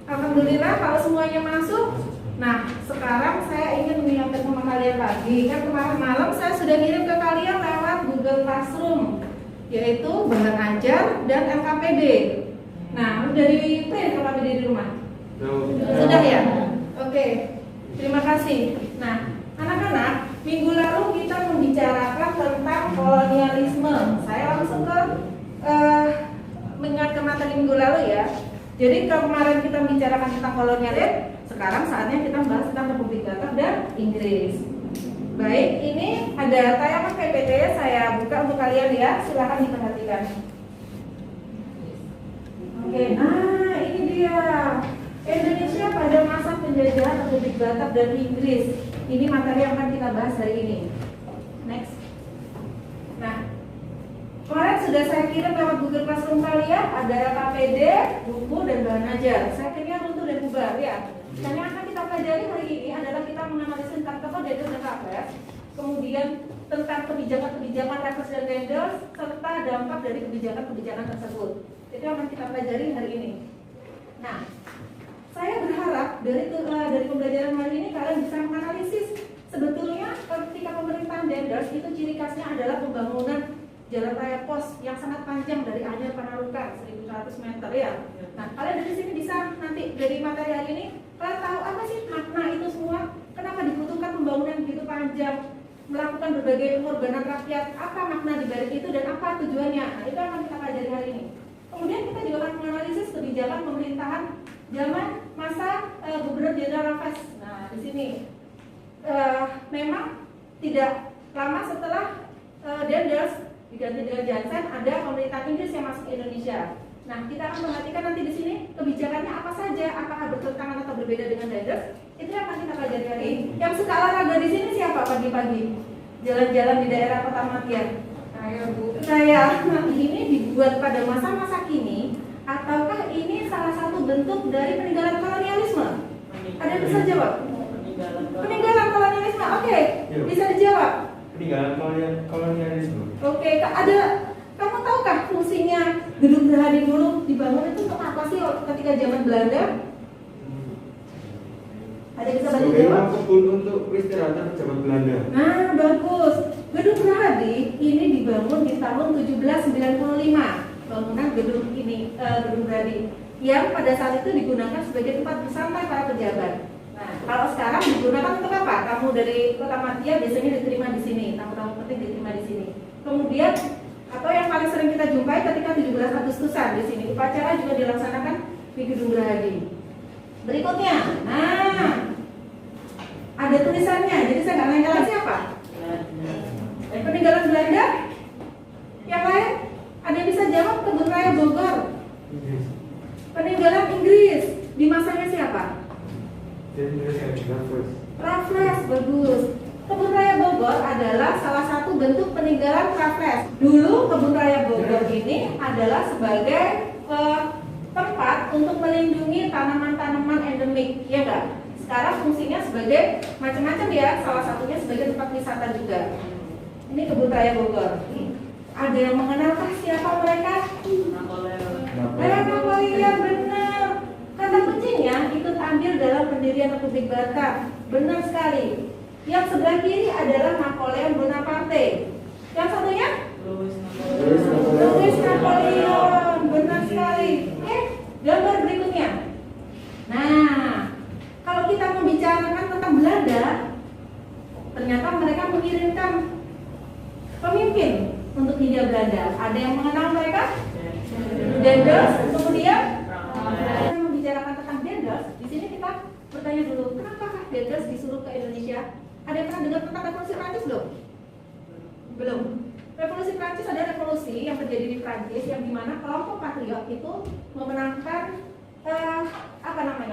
Alhamdulillah kalau semuanya masuk. Nah, sekarang saya ingin mengingatkan sama kalian lagi. Kan kemarin malam saya sudah kirim ke kalian lewat Google Classroom, yaitu bahan ajar dan LKPD. Nah, udah di print LKPD di rumah? Sudah ya? Oke, terima kasih. Nah, anak-anak, minggu lalu kita membicarakan tentang kolonialisme. Saya langsung ke mengingat ke materi minggu lalu ya. Jadi kemarin kita bicarakan tentang kolonialisme, sekarang saatnya kita membahas tentang Republik Batak dan Inggris. Baik, ini ada tayangan PPT saya buka untuk kalian ya, silakan diperhatikan. Oke, nah ini dia Indonesia pada masa penjajahan Republik Batak dan Inggris. Ini materi yang akan kita bahas hari ini. Next. Nah, kemarin sudah saya kirim lewat Google Classroom kalian, ada LKPD, buku, dan bahan ajar. Saya kirimnya runtuh dan bubar ya. Dan yang akan kita pelajari hari ini adalah kita menganalisis tentang tokoh Dendels dan Raffles, kemudian tentang kebijakan-kebijakan Raffles dan Dendels, serta dampak dari kebijakan-kebijakan tersebut. Itu yang akan kita pelajari hari ini. Nah, saya berharap dari pembelajaran hari ini kalian bisa menganalisis sebetulnya ketika pemerintahan Dendels itu ciri khasnya adalah pembangunan jalan raya pos yang sangat panjang dari Anyar Panarukan 1.100 meter ya. Nah, kalian dari sini bisa nanti dari materi hari ini kalian tahu apa sih makna itu semua, kenapa dibutuhkan pembangunan begitu panjang, melakukan berbagai pengorbanan rakyat, apa makna di balik itu dan apa tujuannya. Nah, itu akan kita pelajari hari ini. Kemudian kita juga akan menganalisis kebijakan pemerintahan zaman masa Gubernur Jenderal Raffles. Nah, di sini memang tidak lama setelah Dendels diganti dengan Jansen, ada pemerintahan Inggris yang masuk ke Indonesia. Nah, kita akan perhatikan nanti di sini kebijakannya apa saja, apakah bertentangan atau berbeda dengan Dendels. Itu yang akan kita pelajari hari ini. Yang suka olahraga di sini siapa pagi-pagi? Jalan-jalan di daerah Kota Matian. Saya, Bu. Saya. Nah, ini dibuat pada masa-masa kini, ataukah ini salah satu bentuk dari peninggalan kolonialisme? Ada yang bisa jawab? Peninggalan kolonialisme. Oke, bisa dijawab. Peninggalan kolonialisme. Oke, kamu tahukah fungsinya Gedung Gerahadi dulu dibangun itu untuk apa sih ketika zaman Belanda? Ada yang bisa bantu jawab? Kebun untuk peristirahatan zaman Belanda. Nah, bagus. Gedung Gerahadi ini dibangun di tahun 1795. Bangunan gedung ini, Gedung Gerahadi, yang pada saat itu digunakan sebagai tempat bersantai para pejabat. Nah, kalau sekarang digunakan untuk apa? Tamu dari Kota Madia biasanya diterima di sini, tamu-tamu penting diterima di sini. Kemudian, atau yang paling sering kita jumpai ketika 17 Agustusan di sini, upacara juga dilaksanakan di Gedung Gerahadi. Berikutnya, nah, ada tulisannya. Jadi saya nggak nanya lagi siapa? Peninggalan Belanda. Yang lain, ada yang bisa jawab? Kebun Raya Bogor. Peninggalan Inggris di masanya siapa? Raffles, bagus. Kebun Raya Bogor adalah salah satu bentuk peninggalan Raffles. Dulu Kebun Raya Bogor ini adalah sebagai tempat untuk melindungi tanaman-tanaman endemik, ya enggak? Sekarang fungsinya sebagai macam-macam ya, salah satunya sebagai tempat wisata juga. Ini Kebun Raya Bogor. Ada yang mengenalkah siapa mereka? Napoleon, benar. Kata kuncinya ikut andil dalam pendirian Republik Batak. Benar sekali. Yang sebelah kiri adalah Napoleon Bonaparte. Yang satunya? Louis Napoleon. Benar sekali. Oke, gambar berikutnya. Belanda, ternyata mereka mengirimkan pemimpin untuk Hindia Belanda. Ada yang mengenal mereka? Daendels. Kemudian kita membicarakan tentang Daendels. Di sini kita bertanya dulu, kenapa Daendels disuruh ke Indonesia? Ada yang pernah dengar tentang revolusi Prancis belum? Belum. Revolusi Prancis ada revolusi yang terjadi di Prancis yang dimana kelompok patriot itu memenangkan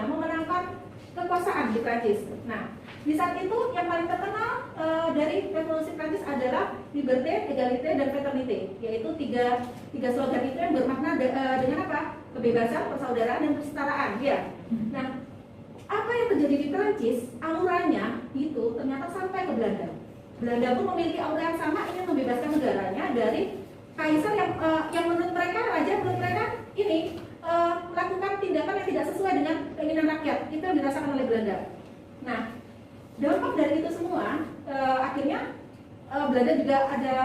memenangkan kekuasaan di Prancis. Nah, di saat itu yang paling terkenal dari revolusi Prancis adalah liberté, égalité, dan fraternité, yaitu tiga slogan itu yang bermakna dengan apa? Kebebasan, persaudaraan, dan kesetaraan. Ya. Nah, apa yang terjadi di Prancis, auranya itu ternyata sampai ke Belanda. Belanda pun memiliki aura yang sama, ingin membebaskan negaranya dari kaisar yang menurut mereka, raja menurut mereka ini melakukan tindakan yang tidak sesuai dengan keinginan rakyat. Itu yang dirasakan oleh Belanda. Nah, dampak dari itu semua akhirnya Belanda juga ada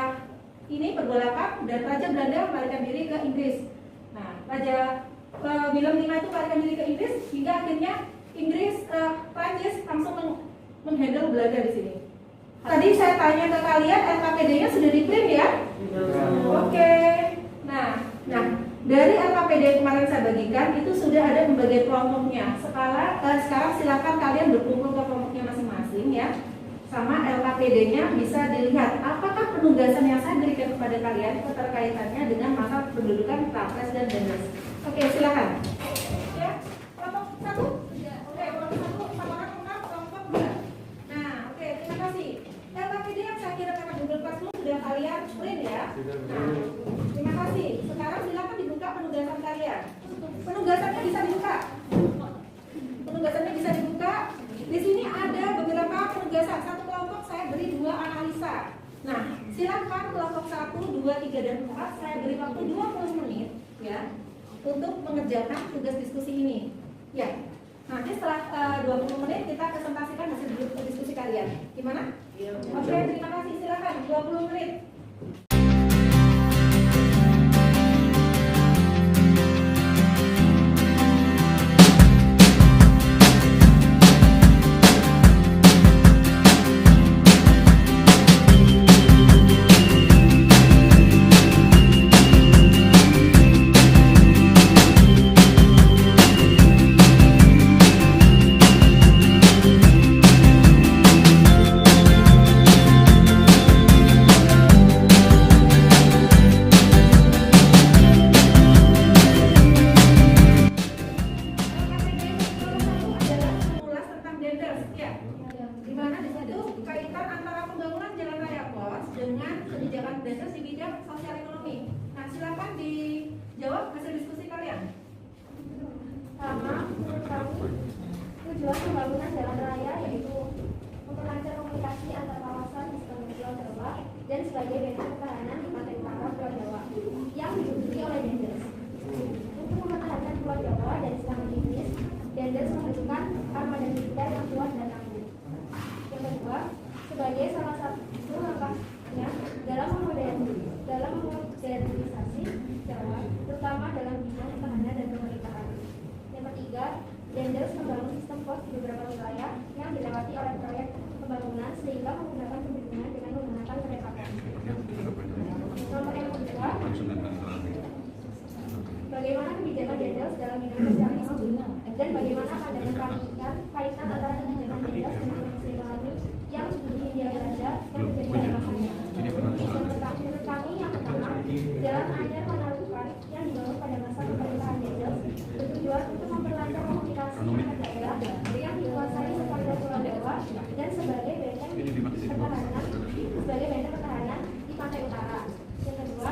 ini pergolakan dan Raja Belanda melarikan diri ke Inggris. Nah, Raja Willem V itu melarikan diri ke Inggris hingga akhirnya Prancis langsung menghandle Belanda di sini. Tadi saya tanya ke kalian, LKPD-nya sudah di-print ya? Oke. Nah, dari LKPD yang kemarin saya bagikan itu sudah ada pembagian kelompoknya. Sekarang silakan kalian berkumpul ke kelompoknya masing-masing ya. Sama LKPD-nya bisa dilihat apakah penugasan yang saya berikan kepada kalian keterkaitannya dengan masa pendudukan Prancis dan Daendels. Oke, silakan. Ya, kelompok 1. Oke, kelompok 1 sama orang kelompok 2. Nah, oke, terima kasih. LKPD yang saya kira karena Google Classroom sudah kalian print ya. Nah, terima kasih. Sekarang silakan dibuka penugasan kalian. Penugasannya bisa dibuka. Penugasannya bisa dibuka. Di sini ada beberapa penugasan. Satu kelompok saya beri 2 analisa. Nah, silakan kelompok 1, 2, 3, dan 4 saya beri waktu 20 menit ya untuk mengerjakan tugas diskusi ini. Ya. Nanti setelah 20 menit kita presentasikan hasil diskusi kalian. Gimana? Oke, terima kasih. Silakan 20 menit. Tujuan pembangunan jalan raya yaitu memperlancar komunikasi antar kawasan di sepanjang Pulau Jawa dan sebagai benteng pertahanan di pantai utara Pulau Jawa yang diduduki oleh Daendels. Untuk mempertahankan Pulau Jawa dari serangan Inggris, Daendels membentukkan armada militer yang kuat dan tangguh. Yang kedua, sebagai salah satu langkahnya dalam memodernisasi Jawa, terutama dalam bidang pertahanan dan pemerintahan. Yang ketiga, Daendels membangun sistem pos di beberapa wilayah yang dilewati oleh proyek pembangunan sehingga menggunakan pembimbingan dengan menggunakan kereta api. Nomor yang kedua, bagaimana kebijakan Daendels dalam bidang sosialisme dan bagaimana pandangan kaitan antara kebijakan Daendels dengan kondisi ekonomi yang di Hindia Belanda dan terjadi pada masanya. Menurut kami yang pertama, jalan anyar Panalukan yang dibangun pada masa pemerintahan Daendels bertujuan untuk memperlancar komunikasi antar daerah yang dikuasai sepanjang Pulau Jawa dan sebagai benteng pertahanan di pantai utara. Yang kedua,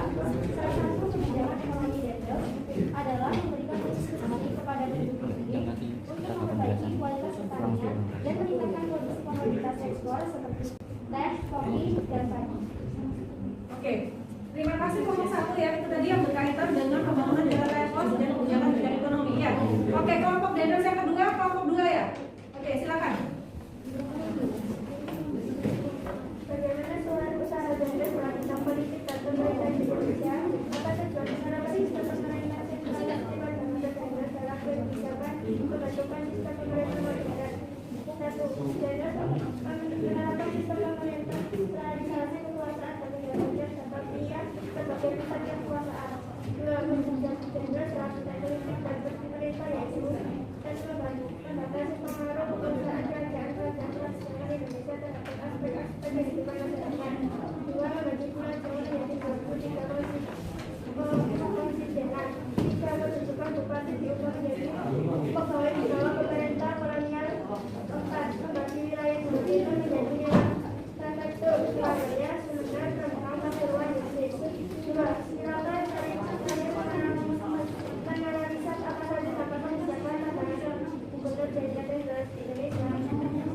salah satu kebijakan ekonomi Daendels adalah memberikan instruksi kepada penduduk miskin untuk memperbaiki kualitas pertanian dan meningkatkan produksi komoditas ekspor seperti teh, kopi, dan padi. Oke, terima kasih kelompok 1 ya. Itu tadi yang berkaitan dengan pembangunan jalan raya pos dan kebijakan bidang ekonomi ya. Oke, kelompok Daendels yang kedua, kelompok 2 ya. Oke, silakan. Bagaimana suara usaha Daendels melakukan politik dan pemerintahan di Indonesia? Apa tujuan mengenai sistem pemerintahan sentralisasi pada masa Daendels dalam kebijakan pembentukan sistem pemerintahan modern? Satu, Dendels menerapkan sistem pemerintah tradisional kekuasaan bagi Dendels atau pria sebagai pusat kekuasaan. Dua, Dendels telah politik dan pemerintah yaitu dan membatasi pengaruh perusahaan kerajaan tradisional Indonesia terhadap aspek-aspek kehidupan masyarakat. Dua, membagi pulau Jawa menjadi 23 konstitusional. Tiga, menentukan bupati diubah menjadi pegawai di bawah pemerintah kolonial. Empat, membagi wilayah Jawa Timur menjadi 5 prefektur, Surabaya, Sumedang, Rembang, Pasuruan, Gresik. Dua, silakan menganalisa apa saja dampak kebijakan terhadap Gubernur Jenderal Indonesia.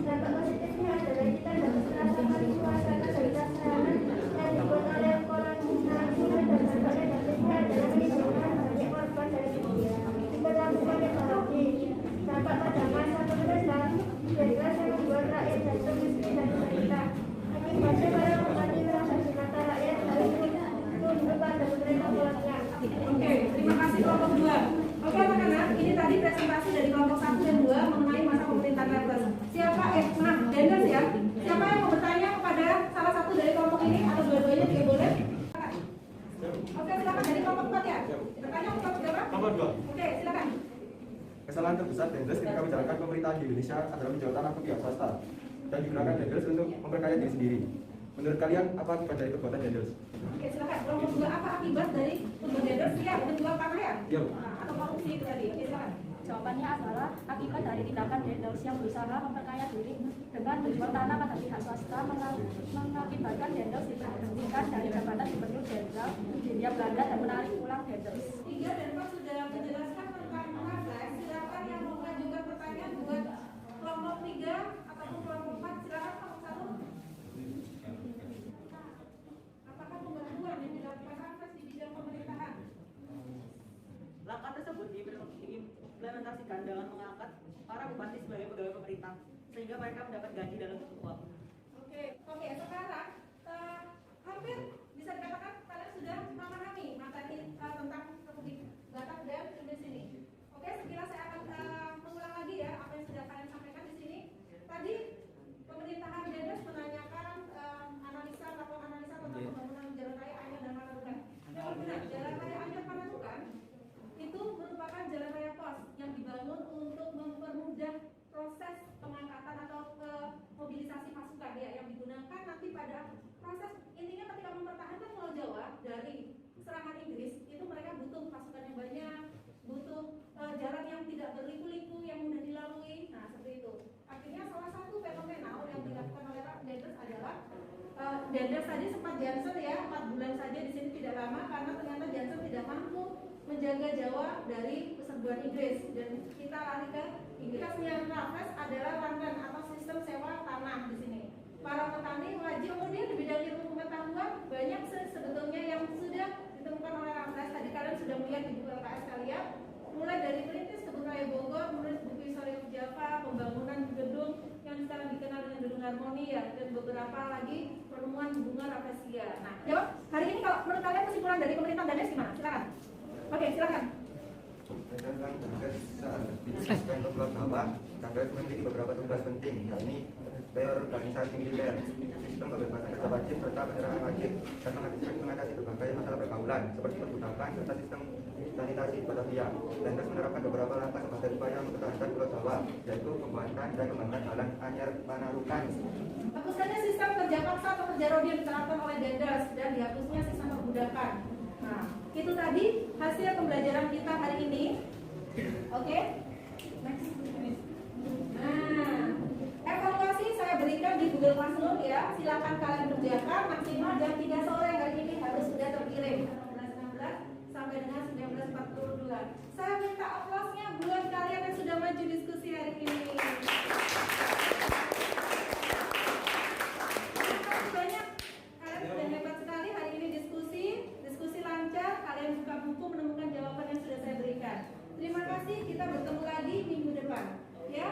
Dampak positifnya adalah kita dapat merasakan suasana stabilitas keamanan yang dibuat oleh kolonisasi, dan dampak negatifnya adalah menimbulkan banyak korban dari dunia. Diberlakukan ekonomi. Dampak pada masa pemerintahan jelas yang membuat rakyat jatuh miskin dan menderita. Akibatnya para petani merasa di mata rakyat harus tunduk pada pemerintah kolonial. Oke, terima kasih kelompok 2. Oke anak-anak, ini tadi presentasi dari kelompok 1 dan 2 mengenai masa pemerintahan Raffles. Dendels ya. Siapa yang mau bertanya kepada salah satu dari kelompok ini atau dua-duanya juga boleh? Oke, silakan dari kelompok 4 ya. Bertanya kelompok berapa? Kelompok 2. Oke, silakan. Kesalahan terbesar Dendels ketika menjalankan pemerintahan di Indonesia adalah menjual tanah ke pihak swasta dan digunakan Dendels untuk memperkaya diri sendiri. Menurut kalian apa akibat dari perbuatan Dendels? Oke, silakan. Kelompok 2 apa akibat dari perbuatan Dendels yang menjual tanah ya? Iya. Atau korupsi itu tadi. Oke, silakan. Jawabannya adalah akibat dari tindakan Dendels yang berusaha memperkaya diri dengan menjual tanah pada pihak swasta mengakibatkan Dendels diberhentikan dari jabatan Gubernur Jenderal Hindia Belanda dan menarik pulang Dendels. 3 dan 4 sudah menjelaskan tentang Raffles. Silakan yang mau mengajukan pertanyaan buat kelompok 3 ataupun kelompok 4. Silakan kelompok 1. Apakah pembantuan yang dilakukan Raffles di bidang pemerintahan? Langkah tersebut diimplementasikan dengan mengangkat para bupati sebagai pegawai pemerintah sehingga mereka mendapat gaji dalam bentuk uang. Oke, sekarang hampir bisa dikatakan kalian sudah memahami materi tentang Republik Batak dan Indonesia ini. Oke, sekilas saya akan mengulang lagi ya apa yang sudah kalian sampaikan di sini. Tadi pemerintahan Dendels menanyakan lakukan analisa tentang pembangunan jalan raya Anyar dan Panarukan. Yang benar, jalan raya Anyar Panarukan itu merupakan jalan raya pos yang dibangun untuk mempermudah proses pengangkatan atau mobilisasi pasukan ya, yang digunakan nanti pada proses intinya ketika mempertahankan Pulau Jawa dari serangan Inggris. Itu mereka butuh pasukan yang banyak, butuh jalan yang tidak berliku-liku, yang mudah dilalui. Nah, seperti itu. Akhirnya salah satu fenomenal yang dilakukan oleh Dendels adalah Dendels tadi sempat Jansen ya, 4 bulan saja di sini tidak lama karena ternyata Jansen tidak mampu menjaga Jawa dari serbuan Inggris dan kita lari ke Inggris. Raffles adalah langgan atau sistem sewa tanah di sini. Para petani wajib, kemudian di bidang ilmu pengetahuan banyak sebetulnya yang sudah ditemukan oleh Raffles. Tadi kalian sudah melihat di buku LKS kalian, mulai dari perintis kebun raya Bogor, menulis buku historia Java, pembangunan gedung yang sekarang dikenal dengan gedung Harmoni ya, dan beberapa lagi penemuan bunga rafflesia. Nah, jawab hari ini kalau menurut kalian kesimpulan dari pemerintahan Dendels gimana? Silakan. Oke, silakan. Tentang tugas saat dipisahkan ke Pulau Jawa, Dendels memiliki beberapa tugas penting, yakni reorganisasi militer, sistem kebebasan kerja wajib serta penyerangan wajib, dan mengatasi berbagai masalah pergaulan seperti perbudakan serta sistem sanitasi Batavia. Dendels menerapkan beberapa langkah sebagai upaya mempertahankan Pulau Jawa, yaitu pembuatan dan kembangunan jalan Anyar Panarukan. Hapuskannya sistem kerja paksa atau kerja rodi yang diterapkan oleh Dendels dan dihapusnya sistem perbudakan. Nah, itu tadi hasil pembelajaran kita hari ini. Oke, next. Nah, evaluasi saya berikan di Google Classroom ya. Silakan kalian kerjakan maksimal jam 3 sore hari ini harus sudah terkirim. 19 sampai dengan 19.42. Saya minta aplausnya buat kalian yang sudah maju diskusi hari ini. Terima kasih banyak. Kalian sudah hebat sekali hari ini diskusi lancar. Kalian buka buku menemukan jawaban yang sudah saya berikan. Terima kasih. Kita bertemu lagi minggu depan. Ya.